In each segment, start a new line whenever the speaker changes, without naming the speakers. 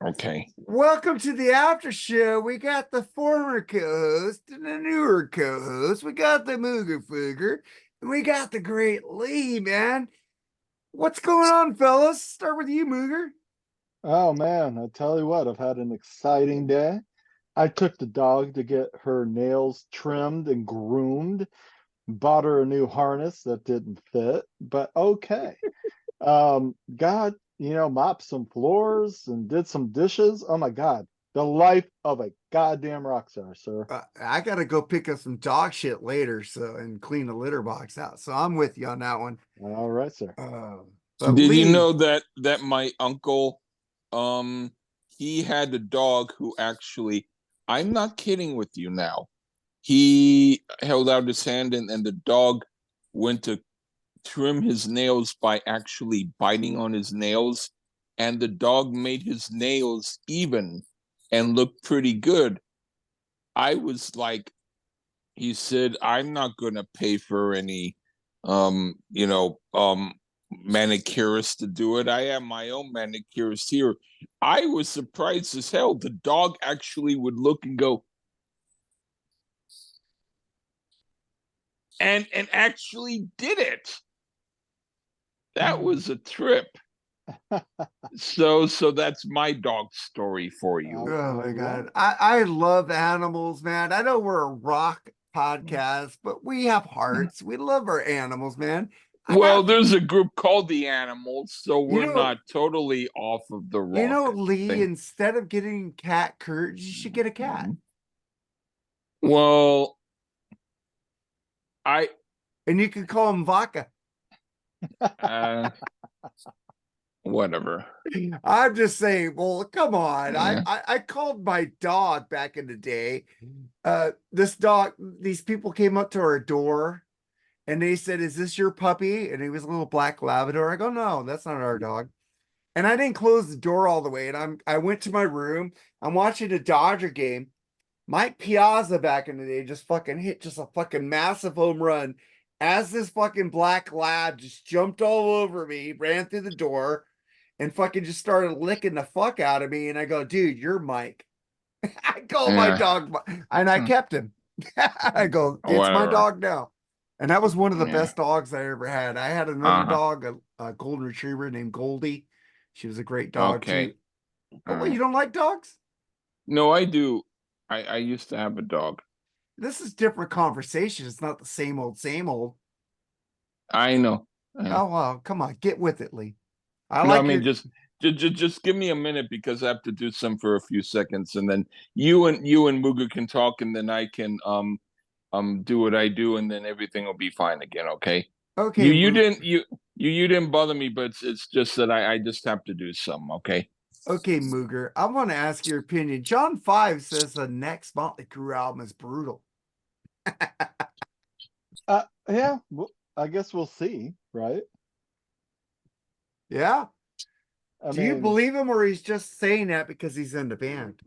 Okay.
Welcome to the after show. We got the former co-host and the newer co-host. We got the Mooger Fooger, and we got the great Lee, man. What's going on, fellas? Start with you, Mooger.
Oh man, I tell you what, I've had an exciting day. I took the dog to get her nails trimmed and groomed, bought her a new harness that didn't fit, but okay. Got, mopped some floors and did some dishes. Oh my God, the life of a goddamn rock star, sir.
I gotta go pick up some dog shit later, and clean the litter box out. So I'm with you on that one.
All right, sir.
But
Did you
Lee,
know that my uncle, he had a dog who actually, I'm not kidding with you now. He held out his hand and the dog went to trim his nails by actually biting on his nails, and the dog made his nails even and looked pretty good. I was like, he said, I'm not gonna pay for any manicurist to do it. I have my own manicurist here. I was surprised as hell. The dog actually would look and go and actually did it. That was a trip. So that's my dog story for you.
oh my God, I love animals, man. I know we're a rock podcast, but we have hearts. We love our animals, man.
Well, there's a group called the Animals, so we're
know,
not totally off of the rock
Lee,
thing.
instead of getting cat curds, you should get a cat.
Well,
and you could call him Vodka.
Whatever.
I'm just saying, well, come on.
Yeah.
I called my dog back in the day. This dog, these people came up to our door and they said, "Is this your puppy?" And he was a little black Labrador. I go, "No, that's not our dog." And I didn't close the door all the way. And I went to my room. I'm watching a Dodger game. Mike Piazza back in the day just fucking hit just a fucking massive home run as this fucking black lab just jumped all over me, ran through the door, and fucking just started licking the fuck out of me. And I go, "Dude, you're Mike." I call my dog, and I kept him. I go, "It's my
Whatever.
dog now." And that was one of the
Yeah.
best dogs I ever had. I had another dog, a golden retriever named Goldie. She was a great dog too. Oh, well, you don't like dogs?
No, I do. I used to have a dog.
This is different conversation. It's not the same old, same old.
I know.
Oh, well, come on, get with it, Lee.
Just give me a minute because I have to do some for a few seconds, and then you and Muga can talk, and then I can do what I do, and then everything will be fine again. Okay.
Okay.
You didn't bother me, but it's just that I just have to do some. Okay.
Okay, Mooger. I want to ask your opinion. John 5 says the next Motley Crue album is brutal.
Yeah, well, I guess we'll see, right?
Yeah. Do you
mean,
believe him, or he's just saying that because he's in the band?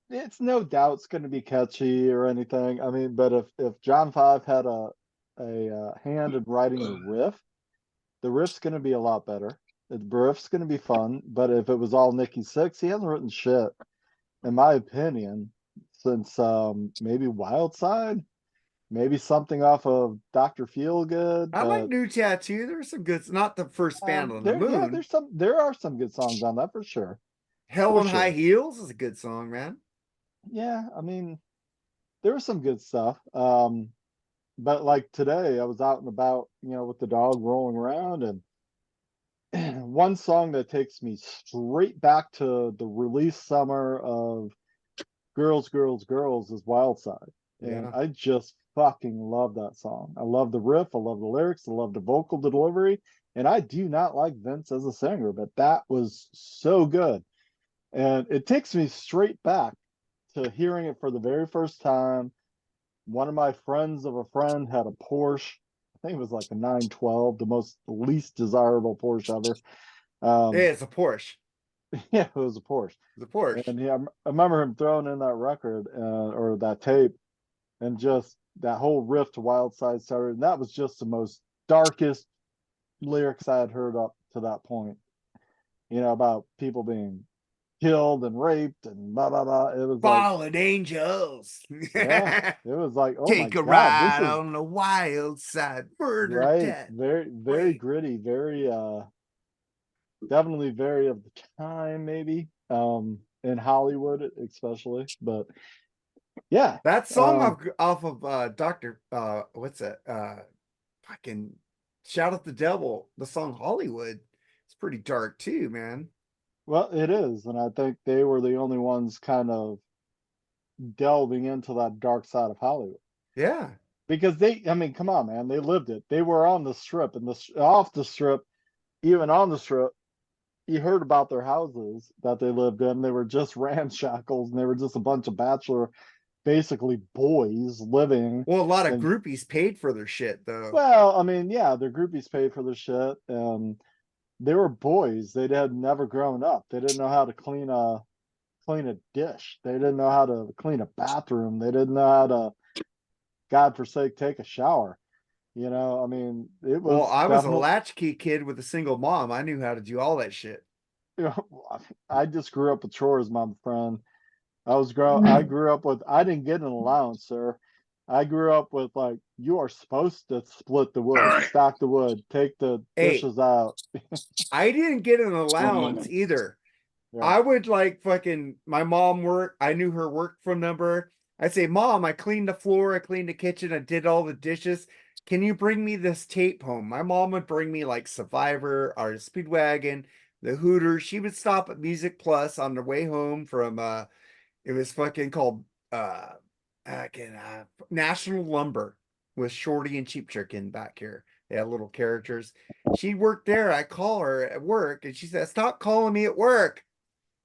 It's no doubt it's going to be catchy or anything. I mean, but if John Five had a hand in writing the riff's going to be a lot better. The riff's going to be fun. But if it was all Nikki Sixx, he hasn't written shit, in my opinion, since maybe Wild Side, maybe something off of Dr. Feelgood.
I like New Tattoo. There's some good. Not the first band on the moon.
Yeah, there are some good songs on that for sure.
Hell on High Heels is a good song, man.
Yeah, I mean, there was some good stuff. But like today, I was out and about, with the dog rolling around, and one song that takes me straight back to the release summer of Girls, Girls, Girls is Wild Side. And I just fucking love that song. I love the riff, I love the lyrics, I love the vocal delivery. And I do not like Vince as a singer, but that was so good. And it takes me straight back to hearing it for the very first time. One of my friends of a friend had a Porsche. I think it was like a 912, the least desirable Porsche ever.
Yeah, it's a Porsche.
Yeah, it was a Porsche.
The Porsche.
And yeah, I remember him throwing in that record or that tape, and just that whole riff to Wild Side started. And that was just the most darkest lyrics I had heard up to that point. about people being killed and raped and blah blah blah. It was like,
Fallen angels.
yeah, it was like, oh my
Take a
God, this
ride
is
on the wild side. Murder,
right.
death.
Very
rape.
gritty, very definitely very of the time, maybe. In Hollywood especially. But yeah.
That song
Um
off of Dr. What's that? Fucking Shout at the Devil, the song Hollywood. It's pretty dark too, man.
well, it is, and I think they were the only ones kind of delving into that dark side of Hollywood.
Yeah.
Because I mean, come on, man, they lived it. They were on the strip, and off the strip, even on the strip, you heard about their houses that they lived in. They were just ramshackles, and they were just a bunch of bachelor, basically boys living.
Well, a lot of
And
groupies paid for their shit though.
well, I mean, yeah, their groupies paid for their shit, and they were boys. They had never grown up. They didn't know how to clean a dish. They didn't know how to clean a bathroom. They didn't know how to, God forsake, take a shower. I mean, it
Well,
was
I was a
definitely,
latchkey kid with a single mom. I knew how to do all that shit.
I just grew up with chores, my friend.
Mm.
I grew up with, I didn't get an allowance, sir. I grew up with, like, you are supposed to split the wood, stack the wood, take the
Hey,
dishes out.
I didn't get an
Oh my
allowance
God.
either.
Yeah.
I would like fucking my mom work. I knew her work phone number. I'd say, Mom, I cleaned the floor, I cleaned the kitchen, I did all the dishes. Can you bring me this tape home? My mom would bring me like Survivor or Speedwagon, the Hooters. She would stop at Music Plus on the way home from it was fucking called uh, National Lumber with Shorty and Cheap Chicken back here. They had little characters. She worked there. I call her at work and she said, Stop calling me at work.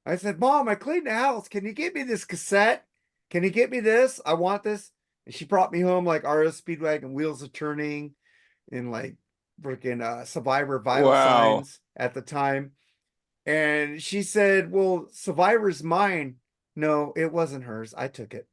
I said, Mom, I cleaned the house. Can you get me this cassette? Can you get me this? I want this. And she brought me home like RS Speedwagon, Wheels of Turning, and like freaking Survivor Vital
Wow.
Signs at the time. And she said, Well, Survivor's mine. No, it wasn't hers. I took it.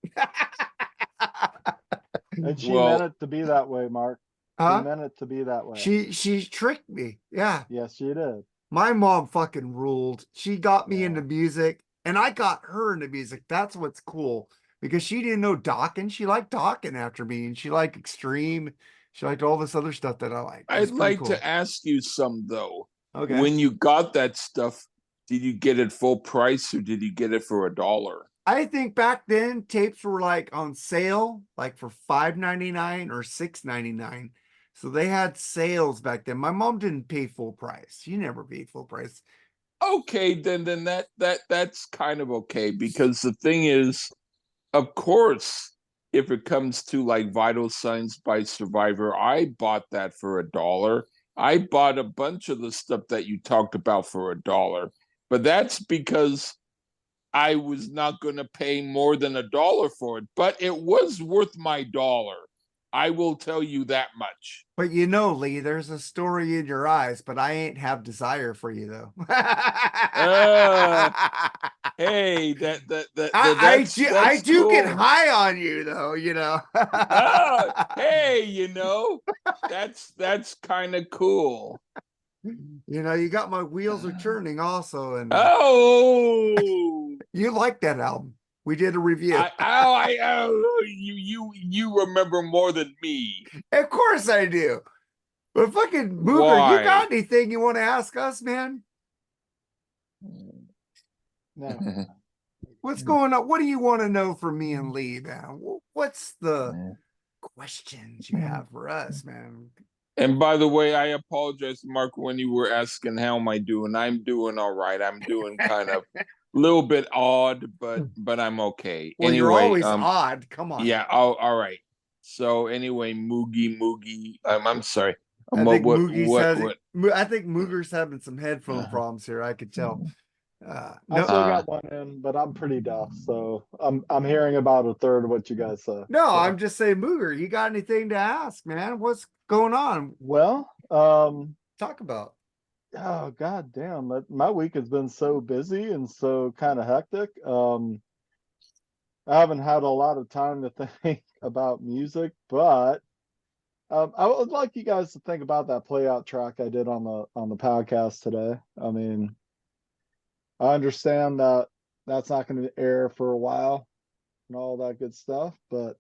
And she meant
Well,
it to be that way, Mark. She
Huh?
meant it to be that way.
She tricked me. Yeah.
Yes, she did.
My mom fucking ruled. She got me
Yeah.
into music and I got her into music. That's what's cool because she didn't know Dokken. She liked Dokken after me and she liked Extreme. She liked all this other stuff that I like. It was
I'd
pretty
like to
cool.
ask you some though.
Okay.
When you got that stuff, did you get it full price or did you get it for $1?
I think back then tapes were like on sale, like for $5.99 or $6.99. So they had sales back then. My mom didn't pay full price. She never paid full price.
Okay, then that's kind of okay because the thing is, of course, if it comes to like Vital Signs by Survivor, I bought that for $1. I bought a bunch of the stuff that you talked about for $1, but that's because I was not going to pay more than $1 for it. But it was worth my dollar. I will tell you that much.
But Lee, there's a story in your eyes, but I ain't have desire for you though.
Uh, hey,
I
that's
do get
cool.
high on you though,
Hey, that's kind of cool.
You got my wheels are turning also, and
Oh,
you like that album. We did a review.
you remember more than me.
Of course I do. But fucking Mooger, you
Why?
got anything you want to ask us, man?
No.
What's going on? What do you want to know from me and Lee, man? What's the questions you have for us, man?
And by the way, I apologize, Mark, when you were asking how am I doing. I'm doing all right. I'm doing kind of a little bit odd, but I'm okay.
Well, you're
Anyway,
always odd. Come on.
yeah. Oh, all right. So anyway, Moogie. I'm sorry.
I think Moogie's
What?
I think Mooger's having some headphone problems here. I could tell.
I
No,
still got one in, but I'm pretty deaf, so I'm hearing about a third of what you guys say.
no,
So,
I'm just saying, Mooger, you got anything to ask, man? What's going on?
well,
Talk about.
oh god damn, my week has been so busy and so kind of hectic. I haven't had a lot of time to think about music, but I would like you guys to think about that play out track I did on the podcast today. I mean, I understand that that's not going to air for a while and all that good stuff, but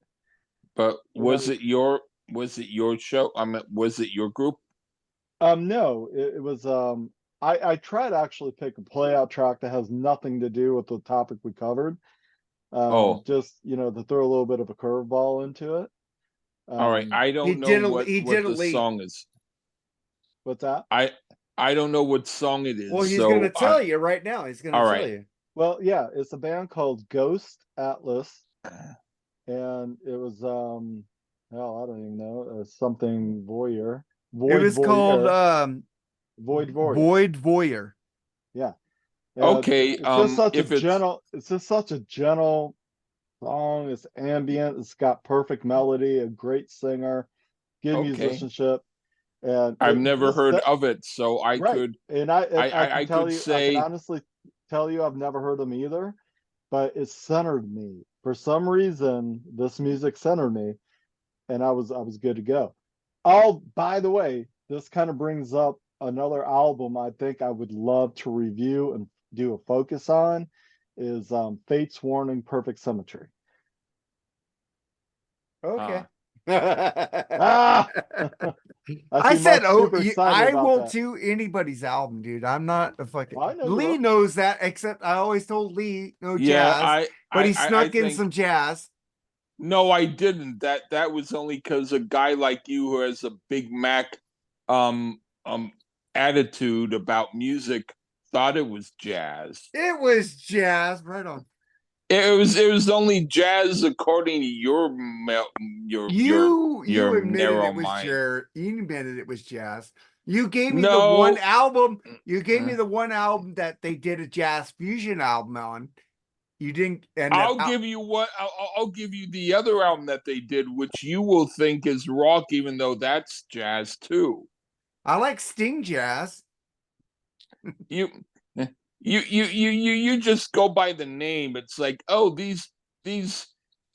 But
you know,
was it your show? I mean, was it your group?
no, it was I tried to actually pick a play out track that has nothing to do with the topic we covered.
Oh,
Just to throw a little bit of a curveball into it.
all right.
Um,
I
He
don't know
did a he
what
did a
the
leak.
song is.
what's that?
I don't know what song it
Well,
is.
he's gonna
So
tell you right now. He's gonna
all
tell
right.
you.
Well, yeah, it's a band called Ghost Atlas, and it was hell, I don't even know, something Voyeur,
It
Void
was called
Voyeur, Void Voyeur.
Void Voyeur.
Yeah.
Okay.
It's just such a
If it's
gentle, it's just such a gentle song. It's ambient. It's got perfect melody, a great singer, good
okay,
musicianship, and
I've
it
never
just
heard of it, so
right. And I can
I
tell
could
you, I can
say
honestly tell you, I've never heard them either, but it centered me for some reason. This music centered me, and I was good to go. Oh, by the way, this kind of brings up another album I think I would love to review and do a focus on is Fate's Warning Perfect Symmetry.
Okay.
Ah, I
I
see
said,
Mark's
oh,
super excited
I
about
won't
that.
do anybody's album, dude. I'm not a fucking.
Well, I know you
Lee
will.
knows that, except I always told Lee no
yeah,
jazz, but he
I
snuck in
think
some jazz.
no, I didn't. That was only because a guy like you who has a Big Mac um um attitude about music thought it was jazz.
It was jazz, right on.
It was only jazz according to
You
your
admitted
narrow
it was
mind.
jazz. You admitted it was jazz. You gave me the one
No,
album. You gave me
uh,
the one album that they did a jazz fusion album on. You didn't, and that
I'll give you what I'll give you the other album that they did, which you will think is rock, even though that's jazz too.
I like Sting jazz.
You you just go by the name. It's like, oh, these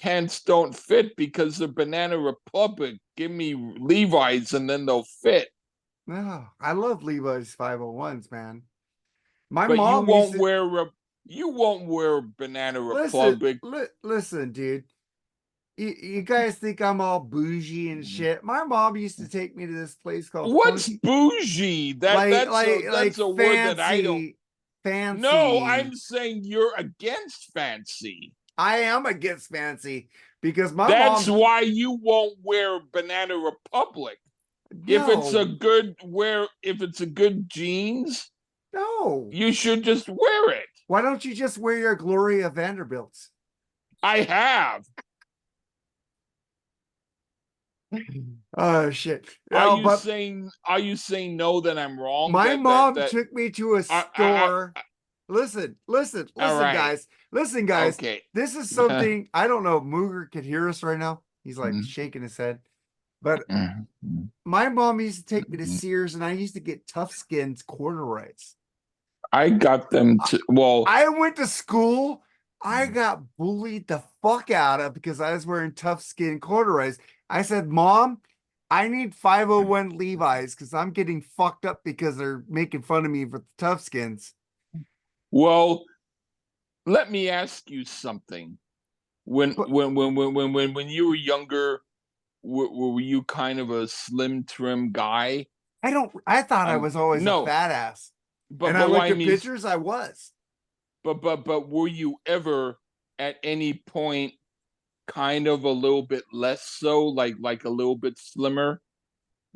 pants don't fit because they're Banana Republic. Give me Levi's and then they'll fit.
No, I love Levi's 501s, man. My
But
mom used to
you won't wear Banana
listen,
Republic.
listen, dude. You guys think I'm all bougie and shit. My mom used to take me to this place called
What's
Funky,
bougie?
like
That's a word that I don't.
fancy,
No,
fancy.
I'm saying you're against fancy.
I am against fancy because my
That's
mom.
why you won't wear Banana Republic.
No,
If it's a good jeans,
no.
you should just wear it.
Why don't you just wear your Gloria Vanderbilts?
I have.
Oh shit!
Are
No,
you
but
saying no that I'm wrong?
my mom
That
took me to a
I
store. Listen, listen,
all
listen,
right.
guys. Listen, guys.
Okay.
This is something I don't know if Mooger could hear us right now. He's like
Mhm.
shaking his head. But my mom used to take me to Sears and I used to get Tough Skins corduroys.
I got them to well
I went to school. I got bullied the fuck out of because I was wearing tough skin corduroys. I said, Mom, I need 501 Levi's because I'm getting fucked up because they're making fun of me for the tough skins.
well let me ask you something.
But
When you were younger, were you kind of a slim trim guy?
I thought I was always a
No,
fat ass.
but
And I
but
looked
why
at
me?
pictures, I was.
But were you ever at any point kind of a little bit less so, like a little bit slimmer,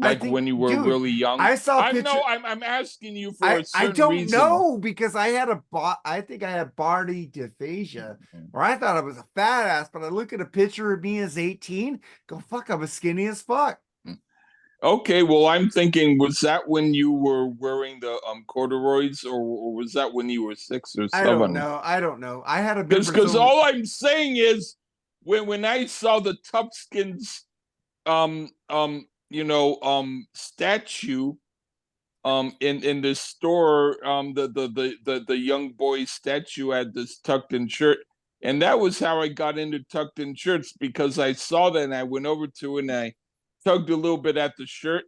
I
like
think,
when you were
dude,
really young?
I saw
I'm
picture.
no, I'm asking you for a
I
certain
don't
reason.
know because I had I think I had body dysphagia, or I thought I was a fat ass, but I look at a picture of me as 18, go, fuck, I was skinny as fuck.
Okay, well, I'm thinking, was that when you were wearing the corduroys, or was that when you were 6 or
I don't
7?
know. I don't know. I had a
Because
members only.
all I'm saying is when I saw the Toughskins statue in this store, the young boy statue had this tucked in shirt, and that was how I got into tucked in shirts, because I saw that and I went over to it and I tugged a little bit at the shirt,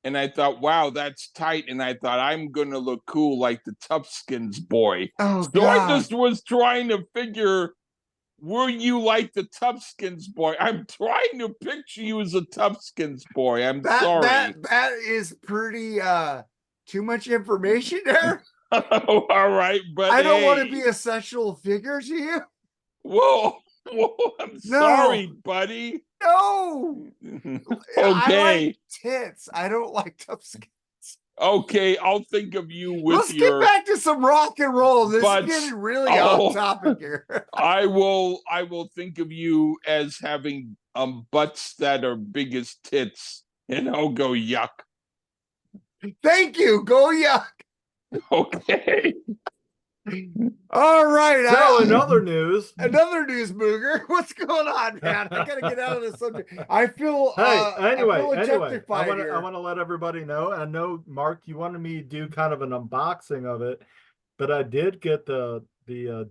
and I thought, wow, that's tight. And I thought I'm gonna look cool like the Toughskins boy.
Oh
So I
God.
just was trying to figure, were you like the Toughskins boy? I'm trying to picture you as a Toughskins boy. I'm sorry.
That is pretty too much information there.
All right, but
I don't want to
hey,
be a sexual figure to you.
whoa, I'm
No.
sorry, buddy.
No. I
Okay,
like tits. I don't like tough skin.
okay, I'll think of you with
Let's
your.
get back to some rock and roll. This
But-
is getting really
oh.
off topic here.
I will think of you as having butts that are big as tits, and I'll go yuck.
Thank you. Go yuck.
Okay.
All right.
So in other news,
another news booger. What's going on, man? I gotta get out of this subject. I feel
anyway,
I feel objectified
I
here.
want to let everybody know. I know, Mark, you wanted me to do kind of an unboxing of it, but I did get the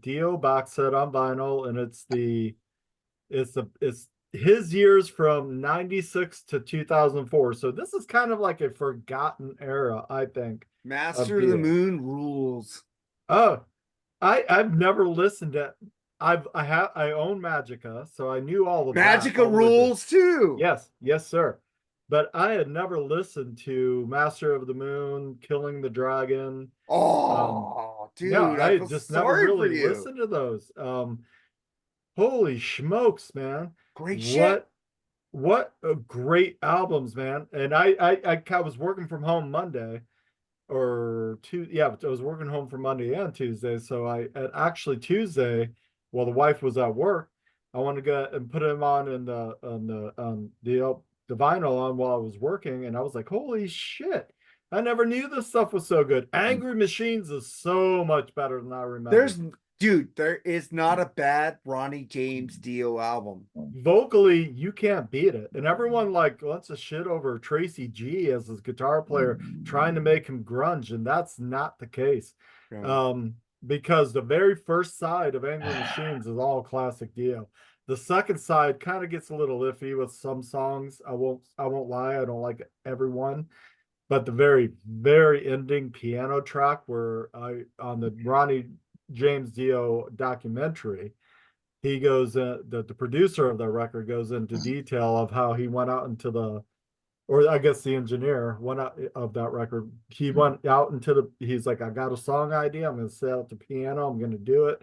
Dio box set on vinyl, and it's his years from 96 to 2004. So this is kind of like a forgotten era, I think.
Master of the Moon rules.
Oh, I've never listened to. I own Magica, so I knew all of that.
Magica rules too.
Yes, sir. But I had never listened to Master of the Moon, Killing the Dragon.
Oh, dude,
Yeah, I
feel
just never
sorry for
really
you.
listened to those. Holy smokes, man!
Great shit.
What great albums, man! And I was working from home Monday. Or I was working home for Monday and Tuesday. So actually Tuesday, while the wife was at work, I wanted to go and put him on in the vinyl on while I was working, and I was like, holy shit! I never knew this stuff was so good. Angry Machines is so much better than I remember.
There is not a bad Ronnie James Dio album.
Vocally, you can't beat it. And everyone wants to shit over Tracy G as his guitar player, trying to make him grunge, and that's not the case.
Yeah.
Because the very first side of Angry Machines is all classic Dio. The second side kind of gets a little iffy with some songs. I won't lie, I don't like everyone. But the very, very ending piano track where on the Ronnie James Dio documentary, he goes the producer of the record goes into detail of how he went out into or I guess the engineer went out of that record. He went out he's like, I got a song idea, I'm gonna set up the piano, I'm gonna do it.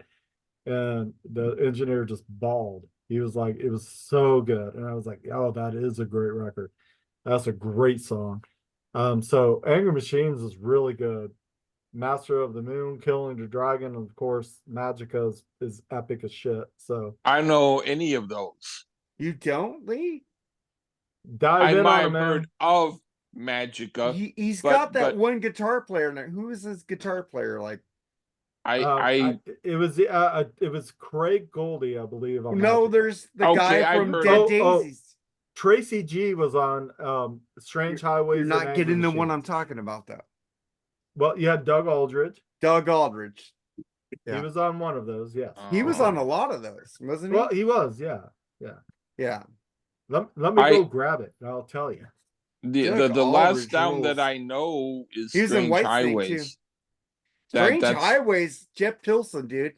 And the engineer just bawled. He was like, it was so good. And I was like, oh, that is a great record. That's a great song. So Angry Machines is really good. Master of the Moon, Killing the Dragon, and of course, Magica is epic as shit. So
I don't know any of those.
You don't, Lee?
dive
I
in
might
on
have
it, man.
heard of Magica.
He's
but-
got that
but-
one guitar player now. Who is his guitar player? Like,
It was Craig Goldie, I believe. on
no,
Magica.
there's the
Okay,
guy
I've
from
heard-
Dead
Oh,
Daisies.
Tracy G was on Strange Highways.
You're
and
not
Angry
getting the one
Machines.
I'm talking about, though.
Well, you had Doug Aldrich.
Doug Aldrich. Yeah.
He was on one of those. Yes.
He was
Oh.
on a lot of those, wasn't he?
Well, he was. Yeah.
Yeah.
Let me go grab it, and I'll tell you.
The
Doug
last
Aldrich
album
rules.
that I know is
He was in
Strange
Whitesnake,
Highways.
Strange
That's
Highways, Jeff Pilson, dude.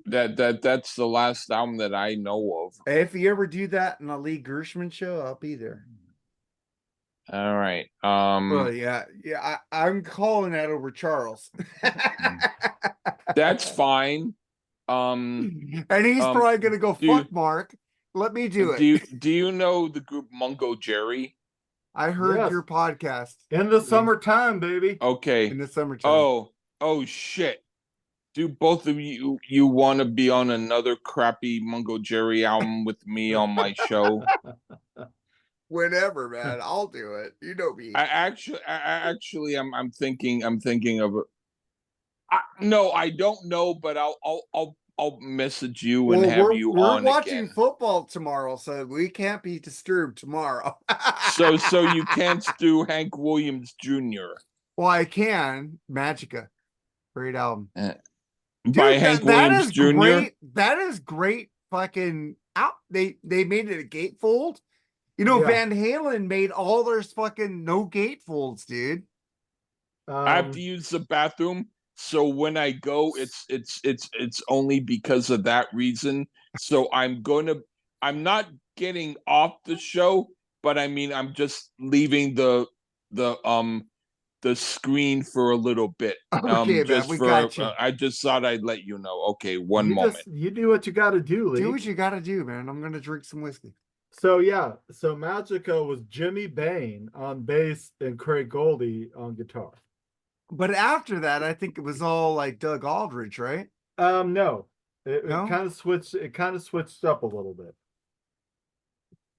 that's the last album that I know of.
If you ever do that in a Lee Gershman show, I'll be there.
All right.
Well, yeah, I'm calling that over Charles.
That's fine.
And he's
Um,
probably gonna go,
do you-
fuck Mark. Let me do it.
Do you know the group Mungo Jerry?
I heard
Yes.
your podcast
In the summertime, baby.
Okay.
in the summertime.
Oh shit. Do both of you want to be on another crappy Mungo Jerry album with me on my show?
Whenever, man, I'll do it. You know me.
I'm thinking of it. No, I don't know, but I'll message you and have you
we're
on
watching
again.
football tomorrow, so we can't be disturbed tomorrow.
So you can't do Hank Williams Jr.
well, I can. Magica, great album. Dude,
by Hank Williams
is
Jr.
Great. That is great. Fucking out. They made it a gatefold. You know,
Yeah.
Van Halen made all their fucking no gatefolds, dude.
I have to use the bathroom, so when I go, it's only because of that reason. So I'm not getting off the show, but I mean I'm just leaving the screen for a little bit.
Okay, man,
Just
we
for
got you.
I just thought I'd let you know. Okay, one
you
moment.
you do what you got to do, Lee.
Do what you gotta do, man. I'm gonna drink some whiskey.
So yeah, so Magica was Jimmy Bain on bass and Craig Goldie on guitar.
But after that, I think it was all like Doug Aldrich, right?
No,
No?
it kind of switched. It kind of switched up a little bit,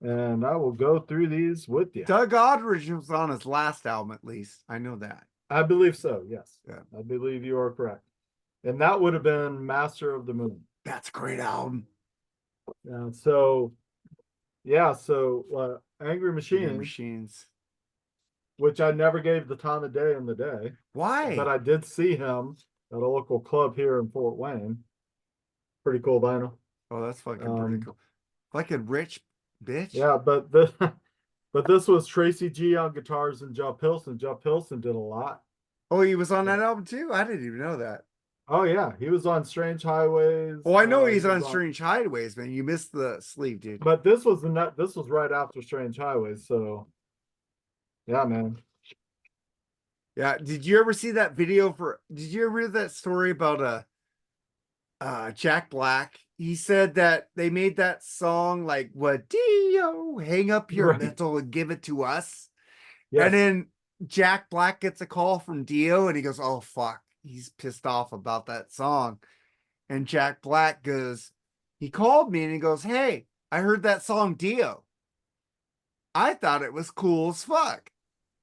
and I will go through these with you.
Doug Aldrich was on his last album, at least. I know that.
I believe so. Yes,
Yeah.
I believe you are correct, and that would have been Master of the Moon.
That's a great album.
So, yeah, Angry
Machines.
Machines, which I never gave the time of day in the day,
Why?
but I did see him at a local club here in Fort Wayne. Pretty cool vinyl.
Oh, that's fucking pretty cool. Fucking rich bitch.
Yeah, but this was Tracy G on guitars and Joe Pilson. Joe Pilson did a lot.
Oh, he was on that album too? I didn't even know that.
Oh yeah, he was on Strange Highways.
Oh, I know
he
he's on
was
Strange Highways, man. You missed the sleeve, dude.
But this was right after Strange Highways, so yeah, man.
Yeah. Did you ever see that video did you ever read that story about Jack Black? He said that they made that song like what Dio, hang up your
Right.
metal and give it to us.
Yes.
And then Jack Black gets a call from Dio and he goes, oh fuck, he's pissed off about that song. And Jack Black goes, he called me and he goes, hey, I heard that song Dio. I thought it was cool as fuck.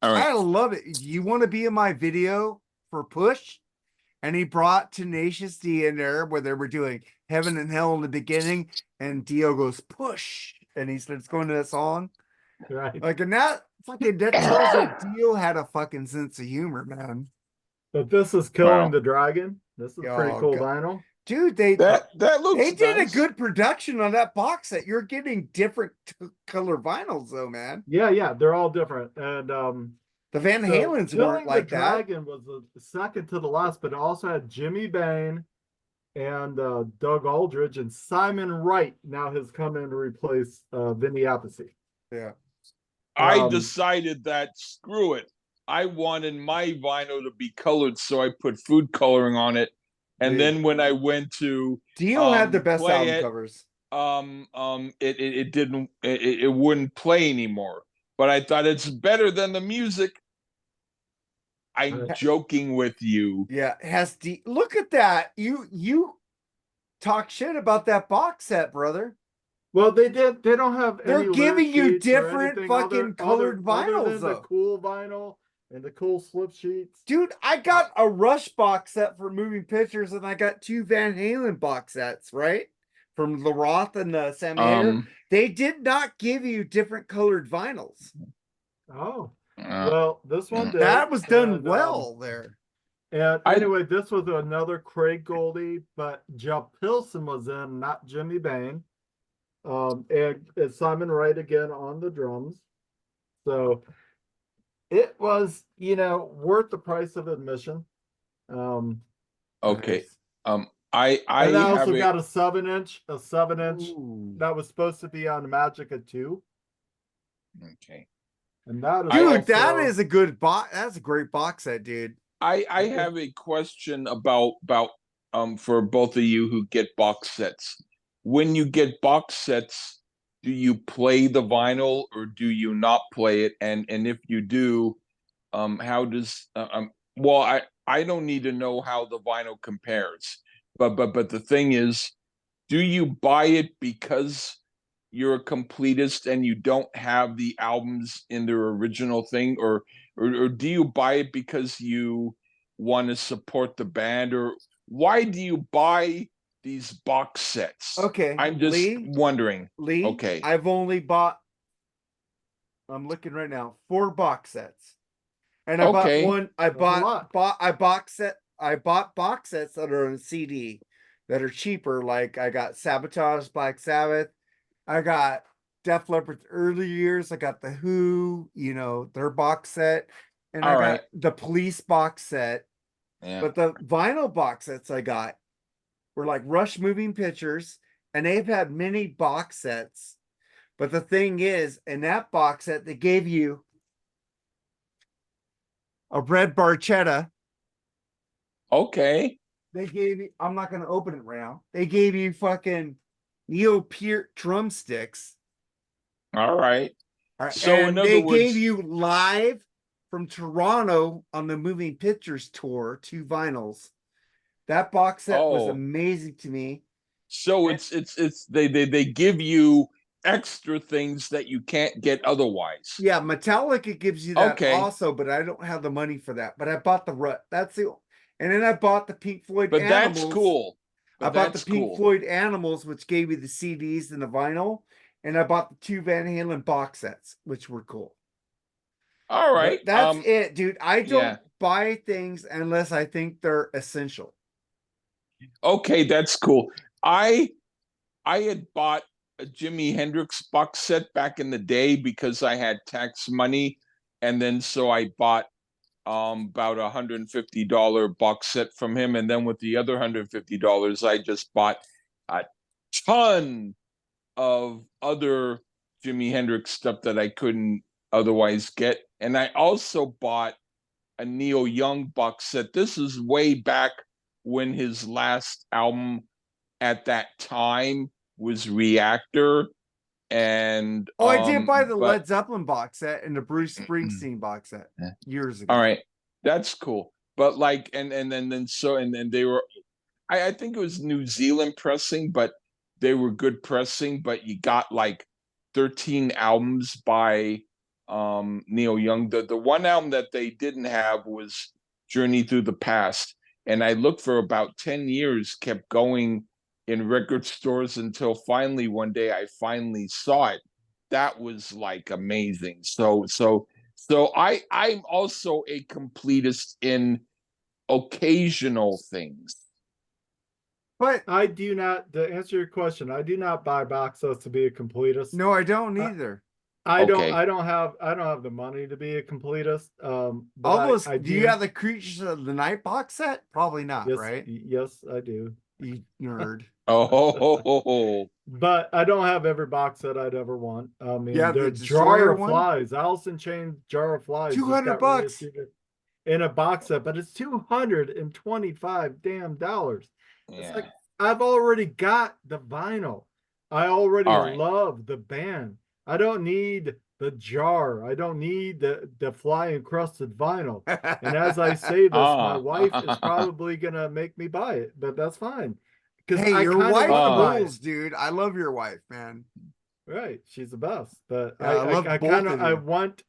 All right.
I love it. You want to be in my video for Push? And he brought Tenacious D in there where they were doing Heaven and Hell in the beginning. And Dio goes, push. And he starts going to that song.
Right.
Like, and that tells you Dio had a fucking sense of humor, man.
But this is Killing
Wow.
the Dragon. This is pretty
Oh,
cool
God.
vinyl.
Dude, they
That looks
they did
nice.
a good production on that box set. You're getting different color vinyls, though, man.
Yeah, they're all different. And
The Van
so
Halens
Killing
weren't like
the
that.
Dragon was the second to the last, but it also had Jimmy Bain and Doug Aldrich, and Simon Wright now has come in to replace Vinny Appice.
Yeah.
I
Um,
decided that screw it. I wanted my vinyl to be colored, so I put food coloring on it. And
Dude.
then when I went to
Dio had the best
play
album
it,
covers.
it didn't it wouldn't play anymore. But I thought it's better than the music. I'm joking with you.
Yeah, look at that. You talk shit about that box set, brother.
Well, they don't have
They're
any
giving
lyric
you
sheets or
different
anything
fucking colored
other
vinyls,
than the
though.
cool vinyl and the cool slip sheets.
Dude, I got a Rush box set for Moving Pictures, and I got 2 Van Halen box sets, right? From the Roth and the Sammy Hagar. They did not give you different colored vinyls.
Oh, well, this one did.
That was done
and,
well there.
And anyway, this was another Craig Goldie, but Joe Pilson was in, not Jimmy Bain. And Simon Wright again on the drums. So it was, worth the price of admission.
Okay.
Nice.
I
And I also
have
got a 7-inch
Ooh.
that was supposed to be on Magica 2.
Okay.
And that is
Dude, that
also-
is a good box. That's a great box set, dude.
I have a question about for both of you who get box sets. When you get box sets, do you play the vinyl or do you not play it? And if you do, how does well, I don't need to know how the vinyl compares, but the thing is, do you buy it because you're a completist and you don't have the albums in their original thing, or do you buy it because you want to support the band, or why do you buy these box sets?
Okay,
I'm just
Lee?
wondering.
Lee,
Okay.
I've only bought, I'm looking right now, 4 box sets. And I
Okay.
bought one,
That's a lot.
I bought box sets that are on CD that are cheaper. Like I got Sabotage, Black Sabbath. I got Def Leppard's early years. I got the Who, you know, their box set, and I
All
got
right.
the Police box set.
Yeah.
But the vinyl box sets I got were like Rush Moving Pictures, and they've had many box sets. But the thing is, in that box set, they gave you a red barchetta.
Okay.
They gave you, I'm not going to open it right now. They gave you fucking Neil Peart drumsticks.
All right. So
and
in other
they
words,
gave you live from Toronto on the Moving Pictures tour 2 vinyls. That box set was
Oh.
amazing to me.
so it's they give you extra things that you can't get otherwise.
Yeah, Metallica gives you that
Okay.
also, but I don't have the money for that. But I bought the rut. That's the, and then I bought the Pink Floyd
But
Animals.
that's cool.
I
But
bought the
that's
Pink
cool.
Floyd Animals, which gave me the CDs and the vinyl, and I bought the 2 Van Halen box sets, which were cool.
All
But
right.
that's it, dude. I don't
yeah.
buy things unless I think they're essential.
Okay, that's cool. I had bought a Jimi Hendrix box set back in the day because I had tax money, and then so I bought about $150 box set from him, and then with the other $150, I just bought a ton of other Jimi Hendrix stuff that I couldn't otherwise get, and I also bought a Neil Young box set. This is way back when his last album at that time was Reactor, and
Oh, I did buy the
but
Led Zeppelin box set and the Bruce Springsteen box set years ago.
all right, that's cool. But like, and then so and then they were, I think it was New Zealand pressing, but they were good pressing. But you got like 13 albums by Neil Young. The one album that they didn't have was Journey Through the Past, and I looked for about 10 years, kept going in record stores until finally one day I finally saw it. That was like amazing. So I'm also a completist in occasional things.
But
I do not, to answer your question, I do not buy box sets to be a completist.
no, I don't
Uh,
either.
I
Okay.
don't have the money to be a completist. But
Almost.
I
do you have the Creatures of the Night box set? Probably not,
yes,
right?
yes, I do.
You nerd.
Oh,
But I don't have every box set I'd ever want. I mean,
Yeah,
the
the
Jar
Destroyer
of
one?
Flies, Alice in Chains Jar of Flies, just got
$200.
in a box set, but it's $225 damn dollars. It's
yeah.
like I've already got the vinyl. I already
All right.
love the band. I don't need the jar. I don't need the fly encrusted vinyl. And as I say this, my wife is probably gonna make me buy it, but that's fine. Because
Hey,
I
your
kind of
wife
want to buy it.
rules, dude. I love your wife, man.
Right, she's the best. But
Yeah, I love
I
both
kind
of
of
you.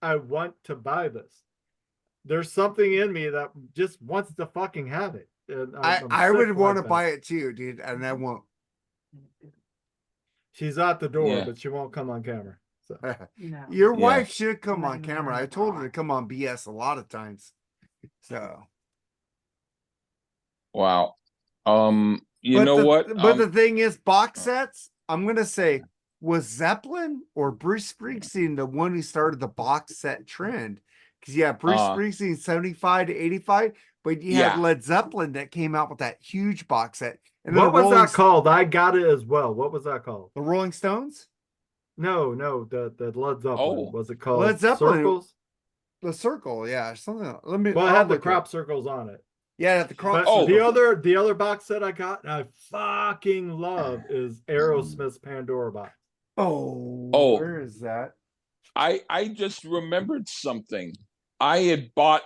I want to buy this. There's something in me that just wants to fucking have it. And I'm
I would
sick
want to
like
buy
that.
it too, dude, and I won't.
She's out the door,
Yeah.
but she won't come on camera. So
No.
Your
Yeah.
wife should come
Not
on
even
camera.
wearing
I
a
told her
bra.
to come on BS a lot of times. So,
Wow. You
but
know
the
what?
but the thing is, box sets. I'm gonna say, was Zeppelin or Bruce Springsteen the one who started the box set trend? Because yeah, Bruce Springsteen 75 to 85, but you had
Yeah.
Led Zeppelin that came out with that huge box set. And then
what
the
was that called? I got it as well. What was that called?
The Rolling Stones,
No, the Led Zeppelin.
Oh.
Was it called
Led Zeppelin.
Circles?
the Circle, yeah, something. Let me.
Well, it
I'll
had the
look it
crop
up.
circles on it.
Yeah, the crop.
But
Oh.
the other box set I got and I fucking love is Aerosmith's Pandora box.
Oh.
Where is that?
I just remembered something. I had bought,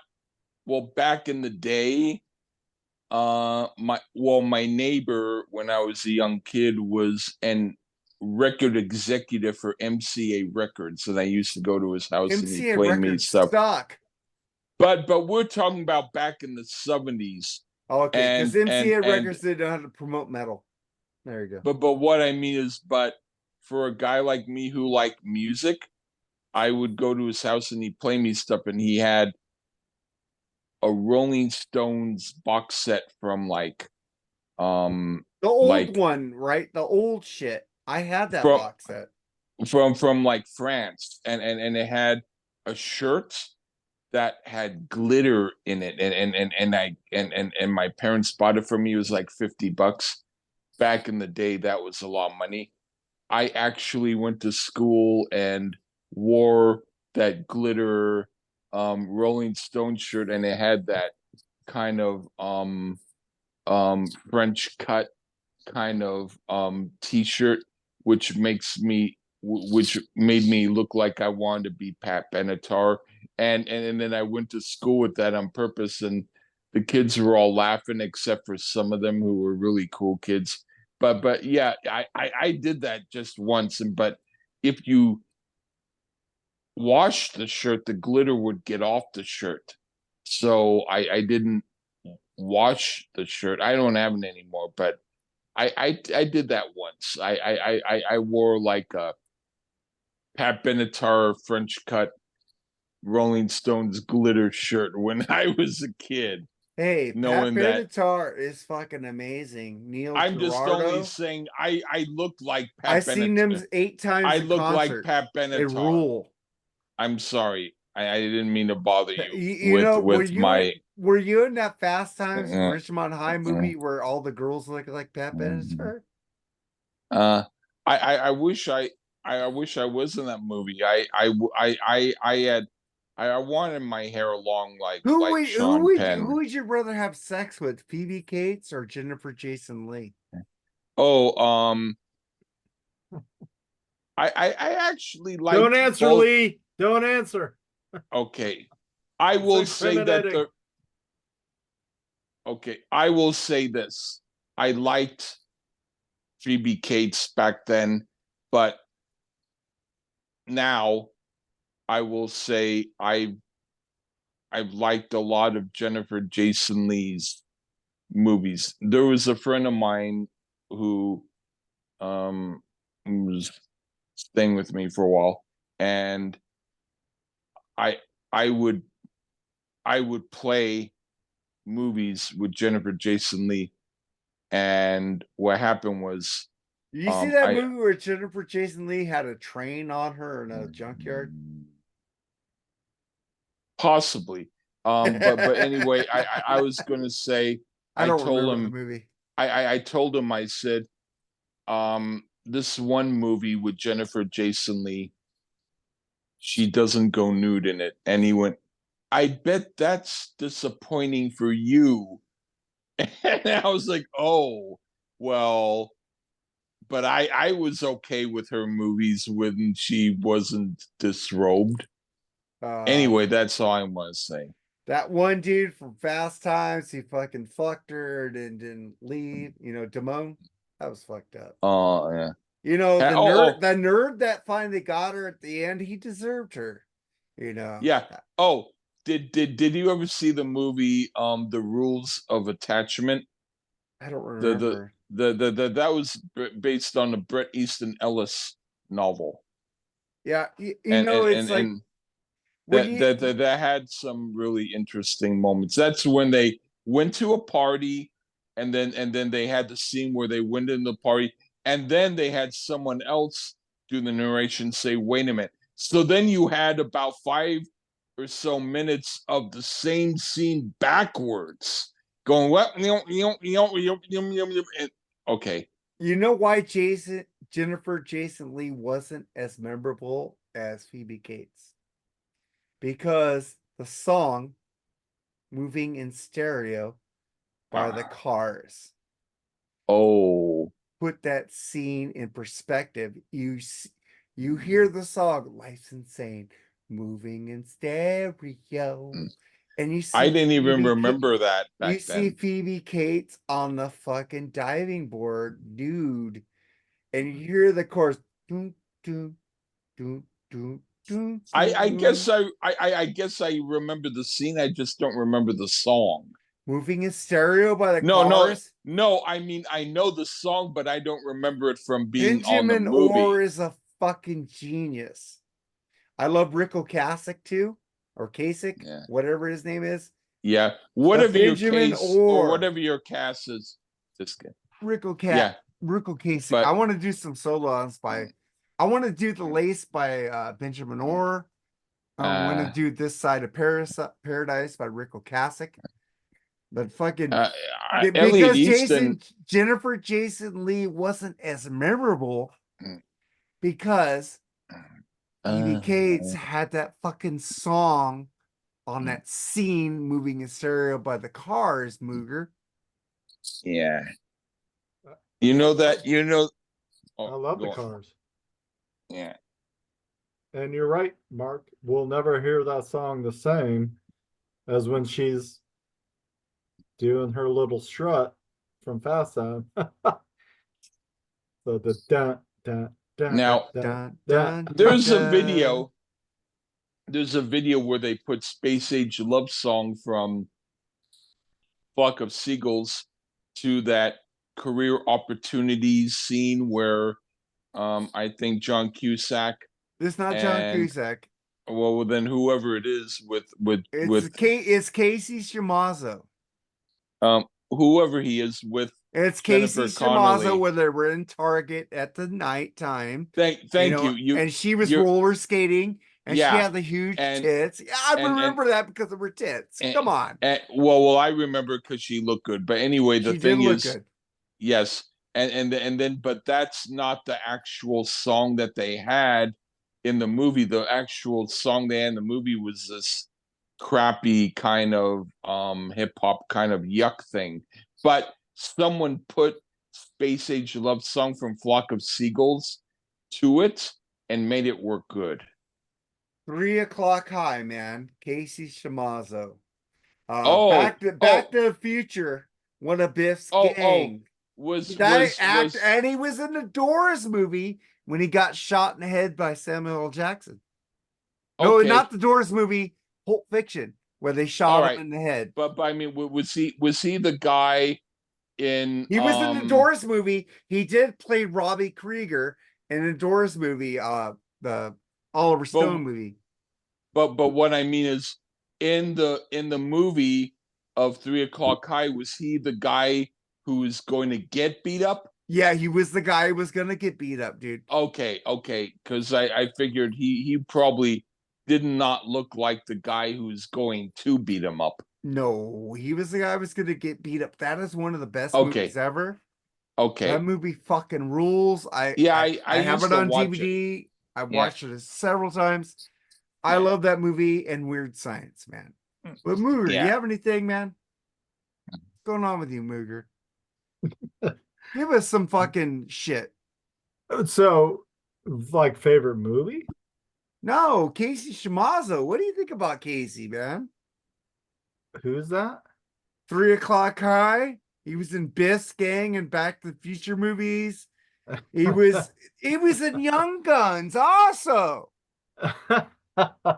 well, back in the day, my neighbor when I was a young kid was an record executive for MCA Records, and I used to go to his house and he
MCA
played me
Records
stuff.
stock.
But we're talking about back in the 70s.
Okay, because
And-
MCA
and-
Records didn't know how to promote metal. There you go.
But what I mean is, but for a guy like me who liked music, I would go to his house and he'd play me stuff, and he had a Rolling Stones box set from like
The old
like-
one, right? The old shit. I had that
Bro-
box set.
from like France, and it had a shirt that had glitter in it, and my parents bought it for me. It was like $50 back in the day. That was a lot of money. I actually went to school and wore that glitter Rolling Stone shirt, and it had that kind of French cut kind of t-shirt, which which made me look like I wanted to be Pat Benatar. And then I went to school with that on purpose, and the kids were all laughing except for some of them who were really cool kids. But yeah, I did that just once, and but if you wash the shirt, the glitter would get off the shirt. So I didn't wash the shirt. I don't have it anymore, but I did that once. I wore like a Pat Benatar French cut Rolling Stones glitter shirt when I was a kid,
Hey, Pat
knowing that
Benatar is fucking amazing. Neil
I'm just only
Girardo,
saying I looked like
I
Pat
seen them
Benatar.
8 times
I
in
look like
concert.
Pat
They
Benatar.
rule.
I'm sorry. I didn't mean to bother you
You know,
with my
were you in that Fast Times at
uh,
Ridgemont High movie where all the girls look like Pat Benatar?
uh I wish I wish I was in that movie. I had I wanted my hair long like Sean Penn.
Who would you rather have sex with, Phoebe Cates or Jennifer Jason Leigh?
Oh, I actually like
Don't answer,
both.
Lee. Don't answer.
Okay, I will
It's
say that
incriminating.
okay, I will say this. I liked Phoebe Cates back then, but now I will say I've liked a lot of Jennifer Jason Leigh's movies. There was a friend of mine who was staying with me for a while, and I I would I would play movies with Jennifer Jason Leigh, and what happened was
You see that
I
movie where Jennifer Jason Leigh had a train on her in a junkyard?
possibly but anyway I was gonna say
I
I
don't
told
remember the
him
movie.
I told him I said this one movie with Jennifer Jason Leigh, she doesn't go nude in it, and he went, I bet that's disappointing for you. And I was like, oh well, but I was okay with her movies when she wasn't disrobed. Anyway, that's all I want to say.
That one dude from Fast Times, he fucking fucked her and didn't leave. You know, Damone, that was fucked up.
Oh yeah.
You know,
Oh
the nerd that finally got her at the end, he deserved her. You know.
yeah. Oh, did you ever see the movie The Rules of Attachment?
I don't
The
remember.
that was based on a Bret Easton Ellis novel.
Yeah, you know, it's like
And
when you
that had some really interesting moments. That's when they went to a party, and then they had the scene where they went in the party, and then they had someone else do the narration, say, "Wait a minute." So then you had about 5 or so minutes of the same scene backwards, going what? Okay,
you know why Jennifer Jason Leigh wasn't as memorable as Phoebe Cates? Because the song Moving in Stereo by the Cars
oh,
put that scene in perspective. You hear the song Life's Insane, Moving in Stereo, and you see
I didn't even
Phoebe
remember that
you
back
see
then.
Phoebe Cates on the fucking diving board nude, and you hear the chorus doo, doo, doo, doo, doo,
I
doo.
guess I guess I remember the scene. I just don't remember the song.
Moving in Stereo by the
No.
Cars.
I mean, I know the song, but I don't remember it from being on the
Benjamin
movie.
Orr is a fucking genius. I love Rick Ocasek too, or Kasich,
Yeah.
whatever his name is.
Yeah, whatever your
Benjamin
case or
Orr.
whatever your cast is. Just kidding.
Rick Ocasek.
Yeah,
Rick Ocasek.
but
I want to do some solo-ons by I want to do The Lace by Benjamin Orr. I want to do This Side of Paradise by Rick Ocasek. But fucking
Elliot
because
Easton.
Jennifer Jason Lee wasn't as memorable
Mm.
because Phoebe
Uh,
Cates had that fucking song on
Mm.
that scene moving in stereo by the Cars, Mooger.
yeah. You know that. You know. Oh,
I love the
go on.
Cars.
Yeah.
And you're right, Mark. We'll never hear that song the same as when she's doing her little strut from Fast Time. So the dun dun dun
Now,
Dun,
dun.
dun,
there's a
dun.
video. There's a video where they put Space Age Love Song from Flock of Seagulls to that career opportunities scene where I think John Cusack
It's not John
and
Cusack.
well then whoever it is
It's Casey Shimazzo.
whoever he is with
It's
Jennifer
Casey
Connelly.
Shimazzo when they were in Target at the nighttime.
Thank you.
And she was
you're-
roller skating and she
Yeah,
had the huge
and-
tits. Yeah, I
and-
remember that because of her tits. Come on.
well, I remember because she looked good. But anyway, the
She
thing
did look
is,
good.
yes, and then, but that's not the actual song that they had in the movie. The actual song they had in the movie was this crappy kind of hip hop kind of yuck thing. But someone put Space Age Love Song from Flock of Seagulls to it and made it work good.
3 o'clock high, man. Casey
Oh,
Shimazzo. Back to the Future. One of Biff's gang. And he was in the Doors movie when he got shot in the head by Samuel L. Jackson. No,
okay.
not the Doors movie, Pulp Fiction, where they shot him in the head.
But I mean, was he the guy in?
He was in the Doors movie. He did play Robbie Krieger in the Doors movie, the Oliver Stone movie.
But what I mean is, in the movie of 3 O'clock High, was he the guy who was going to get beat up?
Yeah, he was the guy who was gonna get beat up, dude.
Okay, because I figured he probably did not look like the guy who's going to beat him up.
No, he was the guy who was gonna get beat up. That is one of the best
Okay.
movies ever.
Okay,
That movie fucking rules. I have
used
it
to
on
watch
DVD. I've watched it several times. I
Yeah.
love that movie and Weird Science, man. But Mooger,
Yeah.
you have anything, man? What's going on with you, Mooger? Give us some fucking shit.
So, like, favorite movie?
No, Casey Shimazzo. What do you think about Casey, man?
Who's that?
3 O'clock High. He was in Biff's gang and Back to the Future movies. He was in Young Guns also.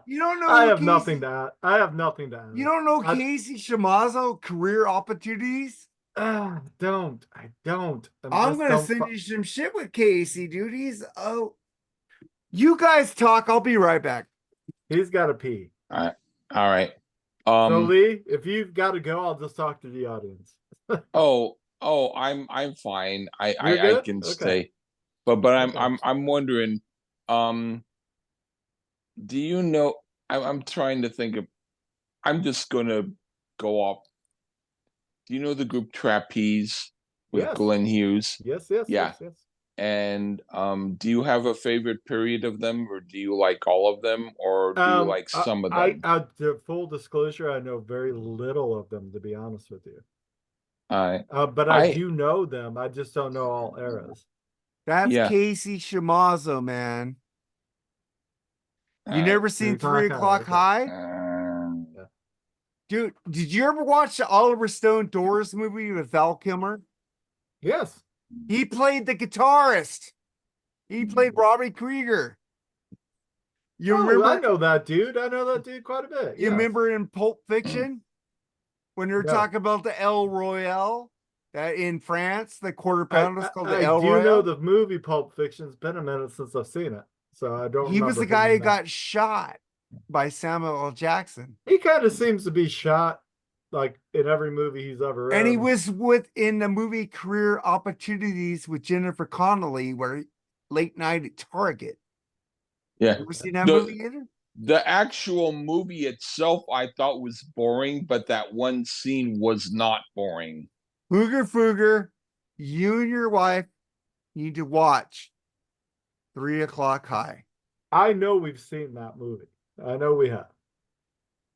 You don't know.
I have nothing to add. I have nothing to add.
You don't know Casey Shimazzo career opportunities?
I don't.
I'm gonna send you some shit with Casey, dude. You guys talk. I'll be right back.
He's got to pee.
all right.
So Lee, if you've got to go, I'll just talk to the audience.
I'm fine. I
good?
can
Okay.
stay, but
Okay.
I'm wondering, do you know? I'm trying to think of. I'm just gonna go off. Do you know the group Trapeze with
Yes.
Glenn Hughes?
Yes.
Yeah. And do you have a favorite period of them, or do you like all of them, or do you like some of them?
To full disclosure, I know very little of them, to be honest with you. But I do know them. I just don't know all eras.
That's
Yeah.
Casey Shimazzo, man. You never seen 3 O'clock
Okay.
High? Dude, did you ever watch the Oliver Stone Doors movie with Val Kilmer?
Yes.
He played the guitarist. He played Robbie Krieger. You
I
remember?
know that dude. I know that dude quite a bit.
You
yes.
remember in Pulp Fiction when they're
No.
talking about the El Royale that in France, the quarter pounder is called the
I
El
do
Royale?
know the movie Pulp Fiction. It's been a minute since I've seen it, so I don't.
He was
remember
the guy
him
who
in that.
got shot by Samuel L. Jackson.
He kind of seems to be shot like in every movie he's ever in.
And he was in the movie Career Opportunities with Jennifer Connelly, where late night at Target.
Yeah.
You ever seen that
The-
movie either?
The actual movie itself I thought was boring, but that one scene was not boring.
Fugger, you and your wife need to watch 3 o'clock High.
I know we've seen that movie. I know we have.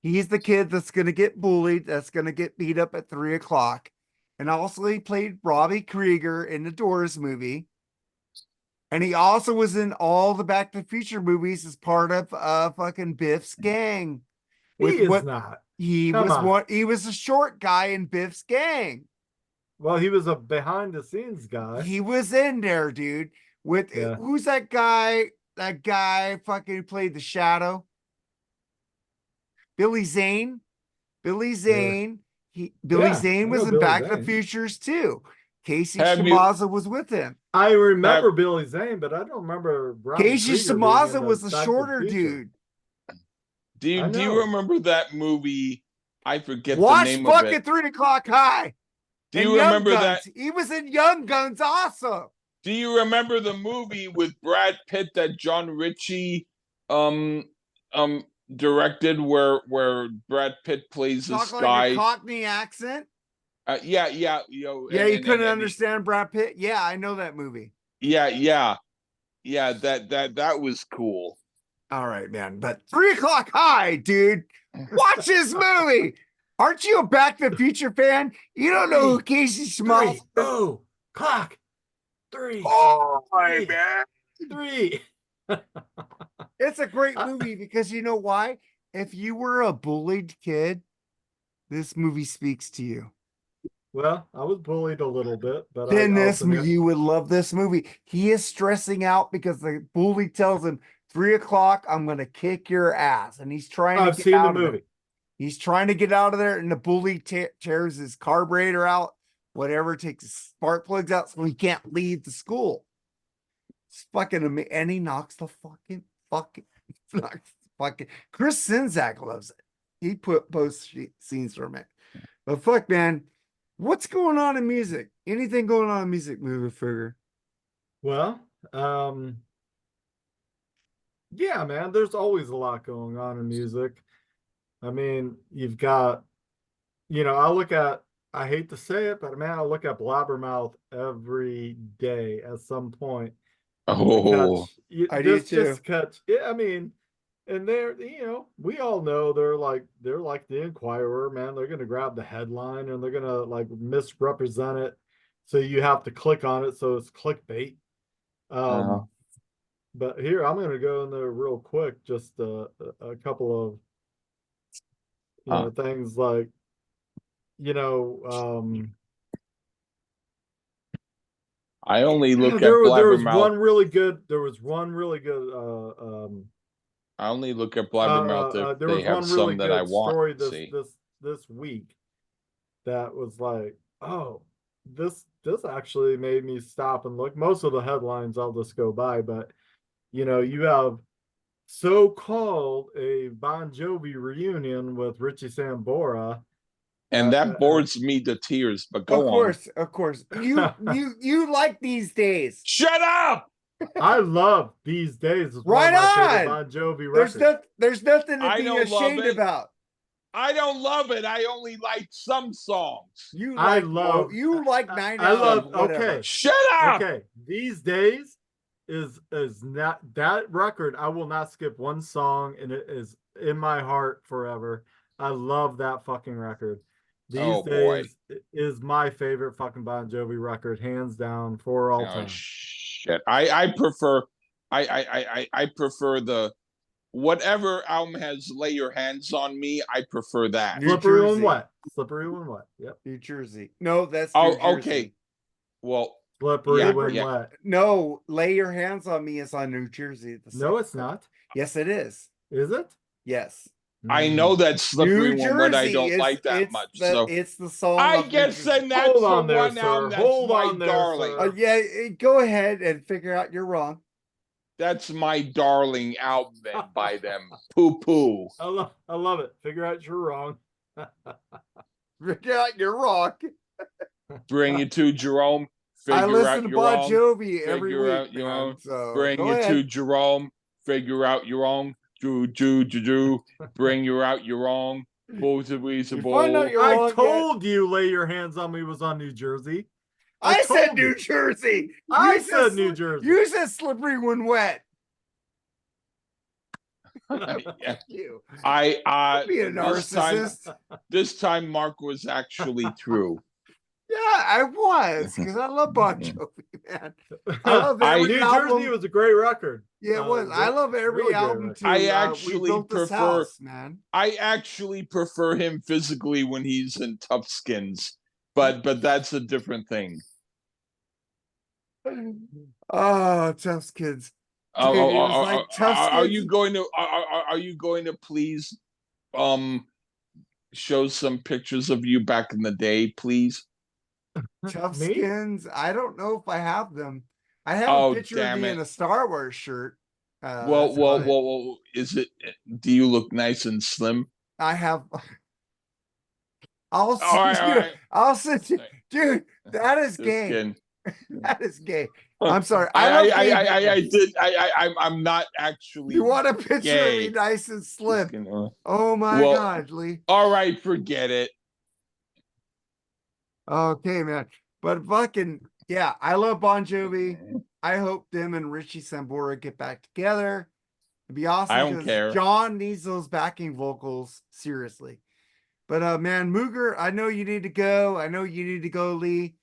He's the kid that's going to get bullied, that's going to get beat up at 3 o'clock. And also, he played Robbie Krieger in the Doors movie. And he also was in all the Back to the Future movies as part of fucking Biff's gang.
He is not.
He
Come
was
on.
one. He was a short guy in Biff's gang.
Well, he was a behind the scenes guy.
He was in there, dude. With
Yeah.
who's that guy? That guy fucking played the Shadow. Billy Zane. Billy Zane. Billy
Yeah,
Zane
I
was
know
in
Billy
Back to the
Zane.
Futures too. Casey
Have you-
Shamaza was with him.
I remember Billy Zane, but I don't remember Robbie
Casey
Krieger being
Shamaza
in
was the
Back to
shorter
Future.
dude.
Do
I
you
know.
remember that movie? I forget
Watch
the name of
fucking
it.
3 o'clock High.
Do
and
you
Young
remember
Guns.
that?
He was in Young Guns also.
Do you remember the movie with Brad Pitt that John Ritchie directed where Brad Pitt plays this
Talk
guy?
like a Cockney accent.
Yeah, you
Yeah, you couldn't understand Brad Pitt. Yeah, I know that movie.
Yeah. That was cool.
All right, man. But 3 o'clock High, dude. Watch this movie. Aren't you a Back to the Future fan? You don't know who Casey Shamaza is?
Oh, clock. Three.
Oh,
Three.
man.
3.
It's a great movie because you know why? If you were a bullied kid, this movie speaks to you.
Well, I was bullied a little bit, but
Then
I
this
also knew-
you would love this movie. He is stressing out because the bully tells him 3 o'clock, I'm gonna kick your ass, and he's trying to
I've
get
seen
out
the
of there.
movie.
He's trying to get out of there, and the bully tears his carburetor out, whatever, takes his spark plugs out, so he can't leave the school. It's fucking amazing, and he knocks the fucking. Chris Sinzak loves it. He put post scenes from it, but fuck, man. What's going on in music? Anything going on in music, movie figure?
Well, yeah, man, there's always a lot going on in music. I mean, you've got, I hate to say it, but man, I look at Blabbermouth every day at some point.
Oh,
I do too.
Yeah, I mean, and they're, we all know they're like the Inquirer, man. They're gonna grab the headline and they're gonna like misrepresent it, so you have to click on it, so it's clickbait. But here I'm gonna go in there real quick, just a couple of things like,
I only look at
there was
Blabbermouth.
one really good. There was one really good.
I only look at Blabbermouth if
there
they
was
have
one
some
really
that
good
I want
story
to see.
this week that was like, oh, this actually made me stop and look. Most of the headlines I'll just go by, but you have so-called a Bon Jovi reunion with Richie Sambora.
And that bores me to tears, but go on.
Of course. You like These Days.
Shut up!
I love These Days. It's
Right
one of my favorite
on!
Bon Jovi records.
There's nothing to
I
be
don't love
ashamed
it.
about.
I don't love it. I only like some songs.
You
I
like
love-
you like Nine
I
Out,
love-
whatever.
okay.
Shut up!
Okay, These Days is not that record. I will not skip one song, and it is in my heart forever. I love that fucking record. These
Oh, boy.
Days is my favorite fucking Bon Jovi record, hands down, for all
Oh
time.
shit! I prefer the whatever album has "Lay Your Hands on Me." I prefer that.
New
Slippery
Jersey.
When Wet. Slippery When Wet. Yep.
New Jersey. No, that's
Oh,
New Jersey.
okay. Well,
Slippery
Yeah,
When
yeah.
Wet.
No, Lay Your Hands on Me is on New Jersey. The
No,
second
it's
one.
not.
Yes, it is.
Is it?
Yes.
I
Mm.
know that "Slippery
New
When Wet" I
Jersey
don't
is-
like that
it's
much.
the-
So
it's the song.
I
of New
guess
Jersey.
then that's
Hold
the
on there,
one
sir.
album that's
Hold
my
on there,
darling.
sir.
Yeah, go ahead and figure out you're wrong.
That's my darling album then by them. Poo poo.
I love it. Figure out you're wrong.
Figure out you're wrong.
Bring it to Jerome.
I
Figure
listen
out
to
your
Bon
own.
Jovi every
Figure
week,
out your
man,
own.
so
Bring
go
it
ahead.
to Jerome. Figure out your own. Do. Bring you out your own. Both of these
You find out you're
I
wrong yet.
told you lay your hands on me was on New Jersey.
I said
told you.
New Jersey.
I
You
said New Jersey.
You said slippery when wet.
Yeah.
You
I
be a
this time
narcissist.
this time Mark was actually through.
Yeah, I was because I love Bon Jovi, man. I love
I-
every
New
album.
Jersey was a great record.
Yeah, it was. I love every
really great
album
record.
too.
I
We
actually
built this
prefer-
house, man.
I actually prefer him physically when he's in tough skins, but that's a different thing.
Oh, tough kids.
Oh,
Dude,
oh,
it was
oh,
like
oh,
tough
are
skins.
you going to are you going to please show some pictures of you back in the day, please?
Tough
Me?
skins. I don't know if I have them. I have
Oh,
a picture of
damn
me
it.
in a Star Wars shirt.
Well,
That's about it.
is it? Do you look nice and slim?
I have. I'll
All
send
right, all
you.
right.
I'll send you, dude. That is
Just
gay.
kidding.
That is gay. I'm sorry. I love gay people.
I'm not actually.
You want a picture of me
gay.
nice and
Just
slim?
kidding.
Oh my
Well-
God, Lee.
All right, forget it.
Okay, man. But fucking yeah, I love Bon Jovi. I hope them and Richie Sambora get back together. It'd be awesome.
I don't
'cause
care.
John needs those backing vocals seriously. But man, Mooger, I know you need to go. I know you need to go, Lee.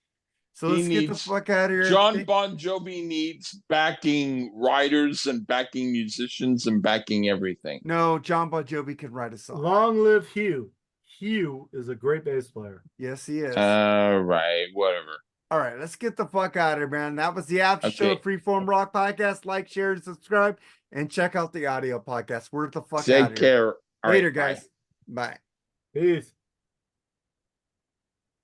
So
He
let's get the
needs-
fuck out of here.
John Bon Jovi needs backing writers and backing musicians and backing everything.
No, John Bon Jovi can write a song.
Long live Hugh. Hugh is a great bass player.
Yes, he is.
All right, whatever.
All right, let's get the fuck out of here, man. That was the after show
Okay.
Freeform Rock Podcast. Like, share, and subscribe, and check out the audio podcast. We're the fuck out of
Take
here.
care. All
Later,
right, bye.
guys. Bye.
Peace.